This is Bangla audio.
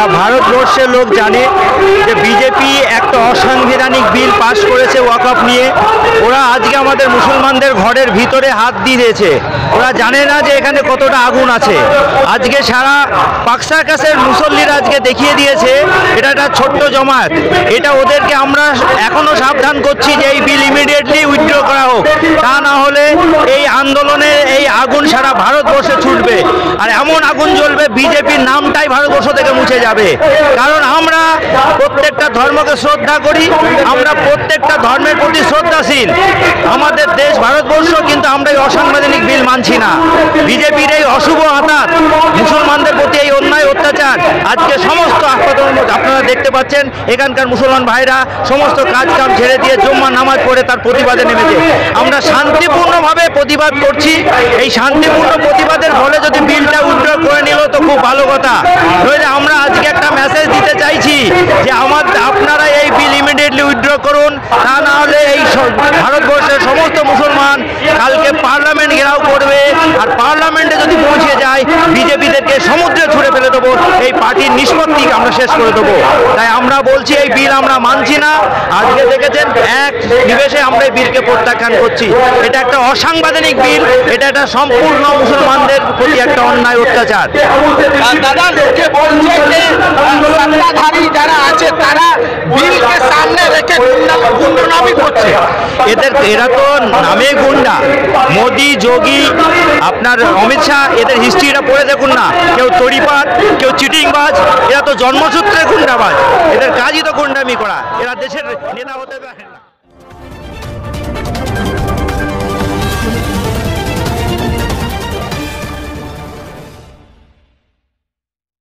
সারা ভারতবর্ষের লোক জানে যে বিজেপি একটা অসাংবিধানিক বিল পাশ করেছে ওয়াকফ নিয়ে। ওরা আজকে আমাদের মুসলমানদের ঘরের ভিতরে হাত দিয়ে দিয়েছে। ওরা জানে না যে এখানে কতটা আগুন আছে। আজকে সারা পাকসা কাছের মুসল্লিরা আজকে দেখিয়ে দিয়েছে এটা একটা ছোট্ট জমায়েত। এটা ওদেরকে আমরা এখনো সাবধান করছি যে এই বিল ইমিডিয়েটলি উইথড্র করা হোক, তা না হলে এই আন্দোলনে এই আগুন সারা ভারতবর্ষে ছুটবে আর এমন আগুন জ্বলবে বিজেপির নামটাই ভারতবর্ষ থেকে মুছে যাবে। কারণ আমরা প্রত্যেকটা ধর্মকে শ্রদ্ধা করি, আমরা প্রত্যেকটা ধর্মের প্রতি শ্রদ্ধাশীল। আমাদের দেশ ভারতবর্ষ, কিন্তু আমরা এই অসাংবিধানিক বিল মানছি না। বিজেপির এই অশুভ হাতাত মুসলমানদের প্রতি এই অন্যায় অত্যাচার আজকে সমস্ত আপনারা দেখতে পাচ্ছেন এখানকার মুসলমান ভাইরা সমস্ত কাজ কাম ছেড়ে দিয়ে জুম্মার নামাজ পড়ে তার প্রতিবাদে নেমেছে। আমরা শান্তিপূর্ণভাবে প্রতিবাদ করছি। এই শান্তিপূর্ণ প্রতিবাদের ফলে যদি বিলটা উইথড্র করে নিল তো খুব ভালো কথা। নইলে আমরা আজকে একটা মেসেজ দিতে চাইছি যে আপনারা এই বিল ইমিডিয়েটলি উইথড্র করুন, তা না হলে এই ভারতবর্ষের সমস্ত মুসলমান কালকে পার্লামেন্ট ঘেরাও করবে। আর পার্লামেন্টে যদি পৌঁছে যায় বিজেপিদেরকে সমুদ্রে ছুঁড়ে ফেলে দেবো, এই পার্টির নিষ্পত্তি আমরা শেষ করে দেবো। তাই আমরা বলছি এই বিল আমরা মানছি না। আজকে দেখেছেন এক নিবেশে আমরা এই বিলকে প্রত্যাখ্যান করছি। এটা একটা অসাংবিধানিক বিল, এটা একটা সম্পূর্ণ মুসলমানদের প্রতি একটা অন্যায় অত্যাচার। দাদা, লোকে বলছে যে সত্তাধারী যারা আছে তারা বিলকে সামনে রেখে গুন্ডামি করছে। এরা তো নামে গুন্ডা। মোদি, যোগী, আপনার অমিত শাহ, এদের হিস্ট্রিটা পড়ে দেখুন না। কেউ তড়িপাত, কেউ চিটিংবাজ, এরা তো জন্মসূত্রে গুন্ডাবাজ। এদের কাজই তো গুন্ডামি করা। এরা দেশের নেতা হতে পারে না।